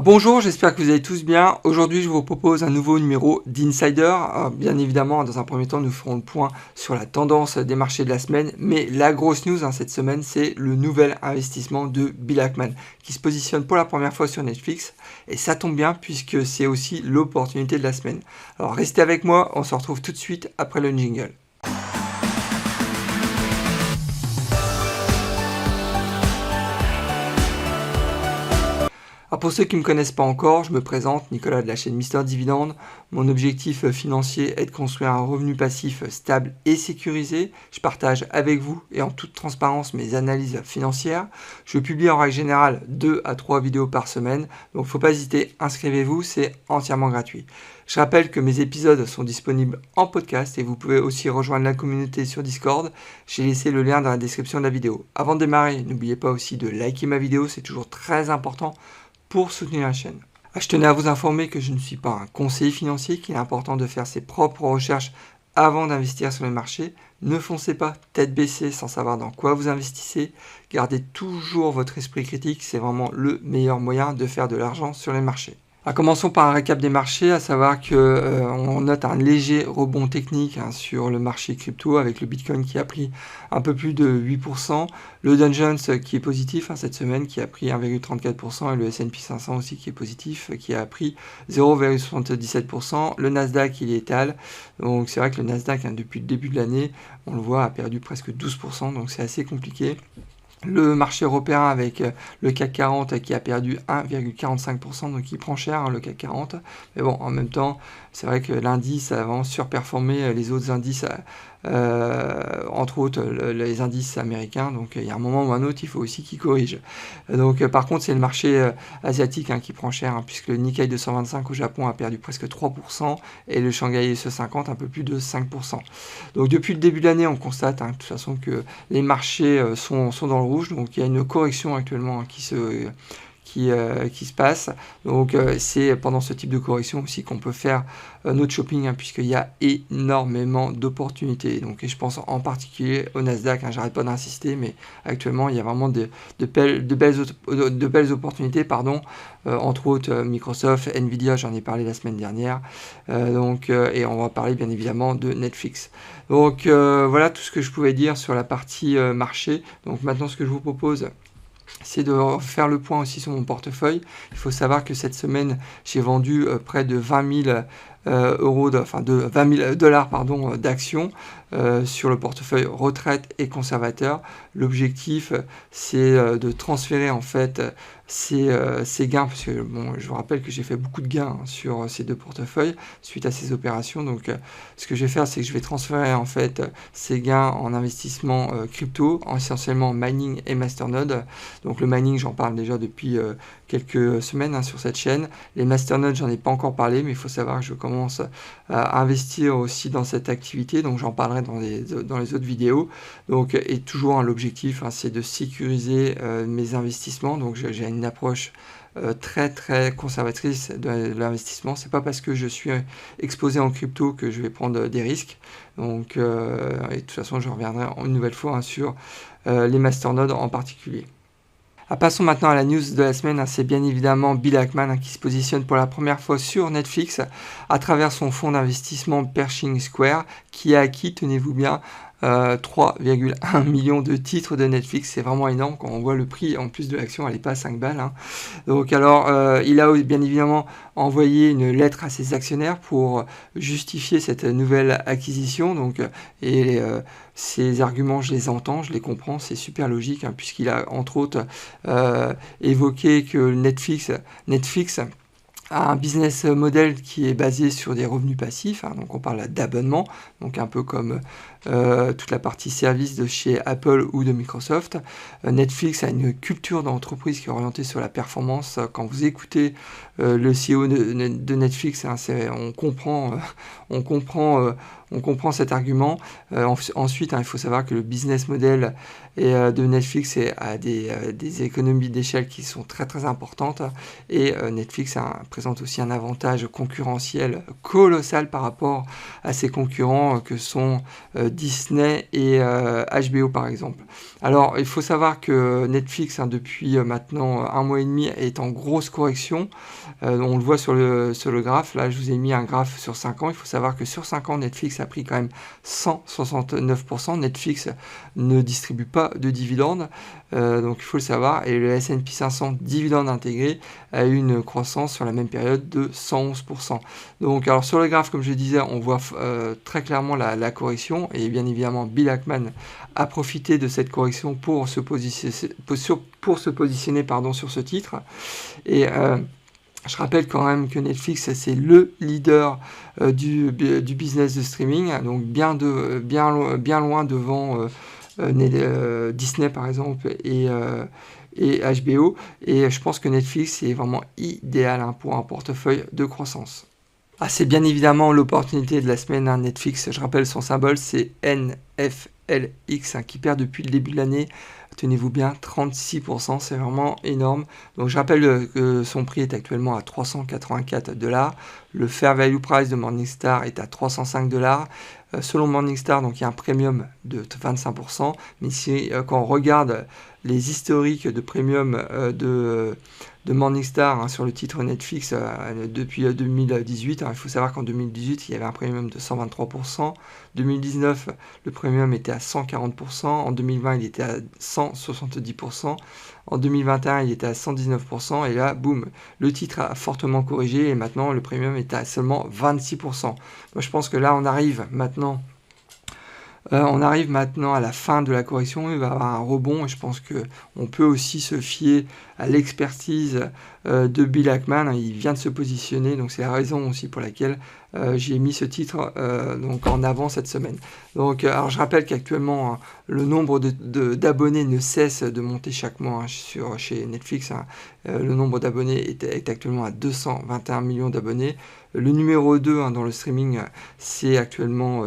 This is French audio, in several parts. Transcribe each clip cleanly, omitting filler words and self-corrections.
Bonjour, j'espère que vous allez tous bien. Aujourd'hui, je vous propose un nouveau numéro d'Insider. Bien évidemment, dans un premier temps, nous ferons le point sur la tendance des marchés de la semaine. Mais la grosse news cette semaine, c'est le nouvel investissement de Bill Ackman qui se positionne pour la première fois sur Netflix. Et ça tombe bien puisque c'est aussi l'opportunité de la semaine. Alors restez avec moi, on se retrouve tout de suite après le jingle. Pour ceux qui ne me connaissent pas encore, je me présente, Nicolas de la chaîne Mister Dividende. Mon objectif financier est de construire un revenu passif stable et sécurisé. Je partage avec vous et en toute transparence mes analyses financières. Je publie en règle générale 2 à 3 vidéos par semaine. Donc faut pas hésiter, inscrivez-vous, c'est entièrement gratuit. Je rappelle que mes épisodes sont disponibles en podcast et vous pouvez aussi rejoindre la communauté sur Discord. J'ai laissé le lien dans la description de la vidéo. Avant de démarrer, n'oubliez pas aussi de liker ma vidéo, c'est toujours très important pour soutenir la chaîne. Je tenais à vous informer que je ne suis pas un conseiller financier, qu'il est important de faire ses propres recherches avant d'investir sur les marchés. Ne foncez pas tête baissée sans savoir dans quoi vous investissez. Gardez toujours votre esprit critique, c'est vraiment le meilleur moyen de faire de l'argent sur les marchés. Commençons par un récap des marchés, à savoir qu'on note un léger rebond technique sur le marché crypto avec le Bitcoin qui a pris un peu plus de 8%, le Dow Jones qui est positif cette semaine qui a pris 1,34% et le S&P 500 aussi qui est positif qui a pris 0,77%, le Nasdaq il est étal, donc c'est vrai que le Nasdaq depuis le début de l'année, on le voit, a perdu presque 12%, donc c'est assez compliqué. Le marché européen avec le CAC 40 qui a perdu 1,45%, donc il prend cher le CAC 40. Mais bon, en même temps, c'est vrai que l'indice a vraiment surperformé les autres indices, entre autres les indices américains. Donc il y a un moment ou un autre, il faut aussi qu'ils corrigent. Donc par contre, c'est le marché asiatique qui prend cher, puisque le Nikkei 225 au Japon a perdu presque 3% et le Shanghai SE50 un peu plus de 5%. Donc depuis le début de l'année, on constate de toute façon que les marchés sont dans le rouge. Donc il y a une correction actuellement qui se passe. Donc c'est pendant ce type de correction aussi qu'on peut faire notre shopping, puisqu'il y a énormément d'opportunités. Donc et je pense en particulier au Nasdaq, j'arrête pas d'insister, mais actuellement il y a vraiment de belles opportunités, entre autres Microsoft, Nvidia, j'en ai parlé la semaine dernière, et on va parler bien évidemment de Netflix. Donc voilà tout ce que je pouvais dire sur la partie marché. Donc maintenant ce que je vous propose, c'est de faire le point aussi sur mon portefeuille. Il faut savoir que cette semaine, j'ai vendu près de 20 000 $, d'actions sur le portefeuille retraite et conservateur. L'objectif, c'est de transférer en fait ces gains, parce que je vous rappelle que j'ai fait beaucoup de gains sur ces deux portefeuilles suite à ces opérations. Donc ce que je vais faire, c'est que je vais transférer en fait ces gains en investissement crypto, essentiellement mining et masternode. Donc le mining, j'en parle déjà depuis quelques semaines sur cette chaîne. Les masternodes, j'en ai pas encore parlé, mais il faut savoir que je commence à investir aussi dans cette activité, donc j'en parlerai dans les autres vidéos. Donc et toujours l'objectif, c'est de sécuriser mes investissements. Donc j'ai une approche très très conservatrice de l'investissement. C'est pas parce que je suis exposé en crypto que je vais prendre des risques. Donc et de toute façon, je reviendrai une nouvelle fois sur les masternodes en particulier. Passons maintenant à la news de la semaine. C'est bien évidemment Bill Ackman qui se positionne pour la première fois sur Netflix à travers son fonds d'investissement Pershing Square qui a acquis, tenez-vous bien, 3,1 millions de titres de Netflix. C'est vraiment énorme quand on voit le prix en plus de l'action, elle n'est pas à 5 balles. Donc alors il a bien évidemment envoyé une lettre à ses actionnaires pour justifier cette nouvelle acquisition. Donc ces arguments, je les entends, je les comprends, c'est super logique, puisqu'il a entre autres évoqué que Netflix a un business model qui est basé sur des revenus passifs, donc on parle d'abonnement, donc un peu comme toute la partie service de chez Apple ou de Microsoft. Netflix a une culture d'entreprise qui est orientée sur la performance. Quand vous écoutez le CEO de Netflix, on comprend cet argument. Ensuite, il faut savoir que le business model de Netflix a des économies d'échelle qui sont très très importantes, et Netflix présente aussi un avantage concurrentiel colossal par rapport à ses concurrents que sont Disney et HBO par exemple. Alors il faut savoir que Netflix depuis maintenant un mois et demi est en grosse correction. On le voit sur le graphe. Là je vous ai mis un graphe sur 5 ans. Il faut savoir que sur 5 ans Netflix a pris quand même 169%. Netflix ne distribue pas de dividendes, donc il faut le savoir. Et le S&P 500 dividendes intégrés a eu une croissance sur la même période de 111%. Donc alors sur le graphe, comme je disais, on voit très clairement la correction, et bien évidemment Bill Ackman a profité de cette correction pour se positionner sur ce titre. Et je rappelle quand même que Netflix, c'est le leader du business de streaming, donc bien loin devant Disney par exemple et HBO. Et je pense que Netflix est vraiment idéal pour un portefeuille de croissance. Ah, c'est bien évidemment l'opportunité de la semaine. Netflix, je rappelle son symbole, c'est NFLX, qui perd depuis le début de l'année, tenez-vous bien, 36%, c'est vraiment énorme. Donc je rappelle que son prix est actuellement à $384. Le fair value price de Morningstar est à $305. Selon Morningstar, donc il y a un premium de 25%, mais quand on regarde les historiques de premium de Morningstar sur le titre Netflix depuis 2018, il faut savoir qu'en 2018, il y avait un premium de 123%, 2019, le premium était à 140%, en 2020, il était à 170%, en 2021, il était à 119%, et là, boum, le titre a fortement corrigé, et maintenant, le premium est à seulement 26%. Moi, je pense que là, on arrive maintenant à la fin de la correction, il va y avoir un rebond, et je pense qu'on peut aussi se fier à l'expertise de Bill Ackman. Il vient de se positionner, donc c'est la raison aussi pour laquelle j'ai mis ce titre donc en avant cette semaine. Donc, alors je rappelle qu'actuellement, le nombre d'abonnés ne cesse de monter chaque mois chez Netflix. Le nombre d'abonnés est actuellement à 221 millions d'abonnés. Le numéro 2 dans le streaming, c'est actuellement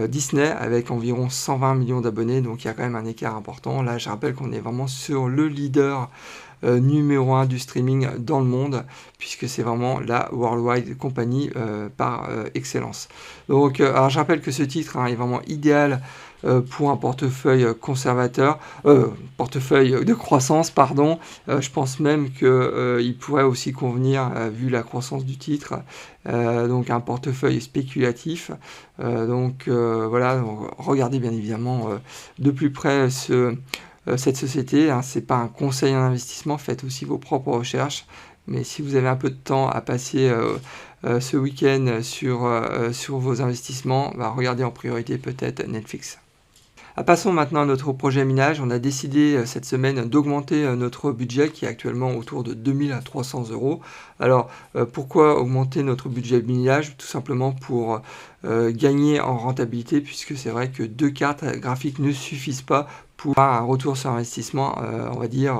Disney avec environ 120 millions d'abonnés, donc il y a quand même un écart important. Là, je rappelle qu'on est vraiment sur le leader numéro 1 du streaming dans le monde, puisque c'est vraiment la worldwide compagnie par excellence. Donc, alors je rappelle que ce titre est vraiment idéal pour un portefeuille conservateur, portefeuille de croissance, pardon. Je pense même qu'il pourrait aussi convenir, vu la croissance du titre, donc un portefeuille spéculatif. Voilà, donc, regardez bien évidemment de plus près cette société. C'est pas un conseil en investissement, faites aussi vos propres recherches. Mais si vous avez un peu de temps à passer ce week-end sur vos investissements, regardez en priorité peut-être Netflix. Passons maintenant à notre projet minage. On a décidé cette semaine d'augmenter notre budget qui est actuellement autour de 2300 €. Alors pourquoi augmenter notre budget minage? Tout simplement pour gagner en rentabilité, puisque c'est vrai que 2 cartes graphiques ne suffisent pas pour un retour sur investissement, on va dire,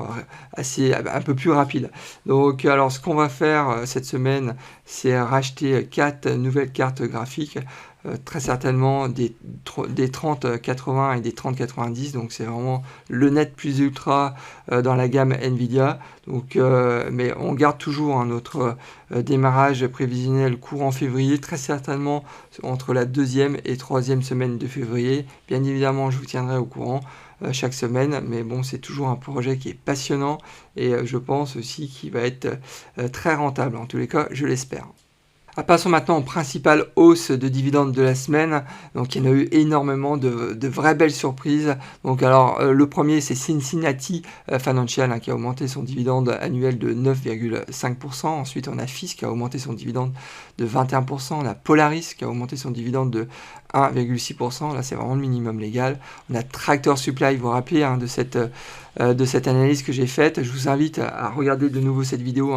un peu plus rapide. Donc alors ce qu'on va faire cette semaine, c'est racheter 4 nouvelles cartes graphiques. Très certainement des 3080 et des 3090, donc c'est vraiment le net plus ultra dans la gamme Nvidia. Donc, mais on garde toujours notre démarrage prévisionnel courant février, très certainement entre la 2e et 3e semaine de février. Bien évidemment, je vous tiendrai au courant chaque semaine, mais bon, c'est toujours un projet qui est passionnant et je pense aussi qu'il va être très rentable, en tous les cas, je l'espère. Passons maintenant aux principales hausses de dividendes de la semaine. Donc il y en a eu énormément de vraies belles surprises. Donc alors le premier, c'est Cincinnati Financial qui a augmenté son dividende annuel de 9,5%. Ensuite on a FIS qui a augmenté son dividende de 21%. On a Polaris qui a augmenté son dividende de 1,6%. Là c'est vraiment le minimum légal. On a Tractor Supply, vous vous rappelez de cette analyse que j'ai faite. Je vous invite à regarder de nouveau cette vidéo.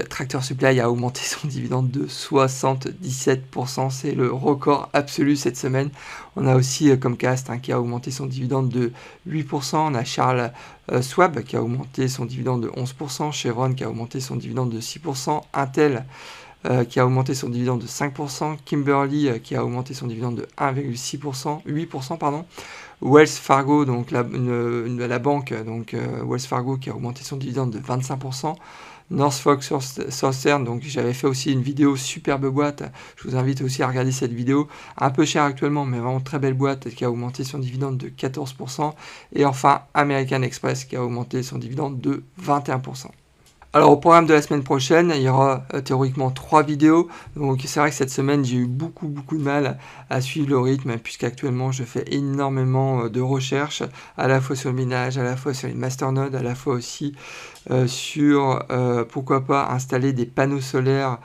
Tractor Supply a augmenté son dividende de 77%, c'est le record absolu cette semaine. On a aussi Comcast qui a augmenté son dividende de 8%, on a Charles Schwab qui a augmenté son dividende de 11%, Chevron qui a augmenté son dividende de 6%, Intel qui a augmenté son dividende de 5%, Kimberly qui a augmenté son dividende de 8%, pardon. Wells Fargo, donc la banque, Wells Fargo qui a augmenté son dividende de 25%. Norfolk Southern, donc j'avais fait aussi une vidéo superbe boîte, je vous invite aussi à regarder cette vidéo, un peu cher actuellement mais vraiment très belle boîte qui a augmenté son dividende de 14%, et enfin American Express qui a augmenté son dividende de 21%. Alors au programme de la semaine prochaine, il y aura théoriquement 3 vidéos, donc c'est vrai que cette semaine j'ai eu beaucoup de mal à suivre le rythme, puisqu'actuellement je fais énormément de recherches, à la fois sur le minage, à la fois sur les masternodes, à la fois aussi sur pourquoi pas installer des panneaux solaires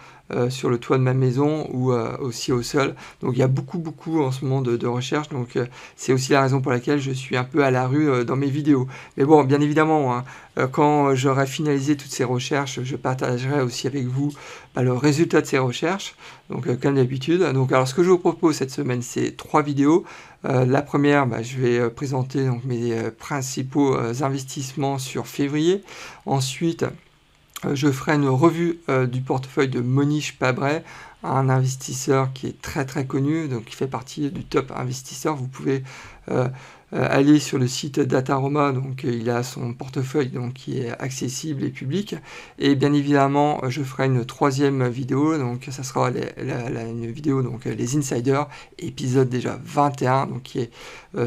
sur le toit de ma maison ou aussi au sol. Donc il y a beaucoup en ce moment de recherches, donc c'est aussi la raison pour laquelle je suis un peu à la rue dans mes vidéos. Mais bon, bien évidemment, hein, quand j'aurai finalisé toutes ces recherches, je partagerai aussi avec vous le résultat de ces recherches, donc comme d'habitude. Donc alors ce que je vous propose cette semaine, c'est 3 vidéos. La première, je vais présenter donc, mes principaux investissements sur février. Ensuite, je ferai une revue du portefeuille de Monish Pabray, un investisseur qui est très connu, donc qui fait partie du top investisseur. Vous pouvez aller sur le site Dataroma, donc il a son portefeuille donc, qui est accessible et public. Et bien évidemment, je ferai une 3e vidéo, donc ça sera une vidéo, donc les insiders, épisode déjà 21, donc qui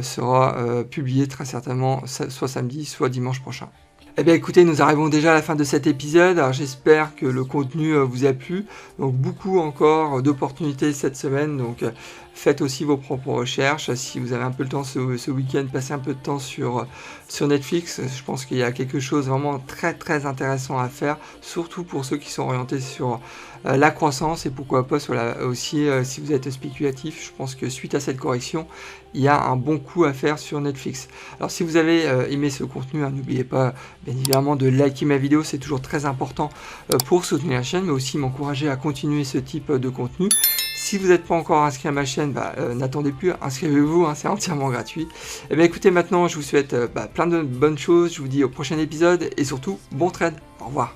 sera publié très certainement soit samedi, soit dimanche prochain. Eh bien écoutez, nous arrivons déjà à la fin de cet épisode, alors j'espère que le contenu vous a plu, donc beaucoup encore d'opportunités cette semaine, donc faites aussi vos propres recherches, si vous avez un peu le temps ce week-end, passez un peu de temps sur Netflix, je pense qu'il y a quelque chose vraiment très intéressant à faire, surtout pour ceux qui sont orientés sur la croissance et pourquoi pas aussi si vous êtes spéculatif, je pense que suite à cette correction, il y a un bon coup à faire sur Netflix. Alors si vous avez aimé ce contenu, n'oubliez pas bien évidemment de liker ma vidéo, c'est toujours très important pour soutenir la chaîne, mais aussi m'encourager à continuer ce type de contenu. Si vous n'êtes pas encore inscrit à ma chaîne, n'attendez plus, inscrivez-vous, c'est entièrement gratuit. Et bien écoutez, maintenant je vous souhaite plein de bonnes choses, je vous dis au prochain épisode et surtout bon trade, au revoir.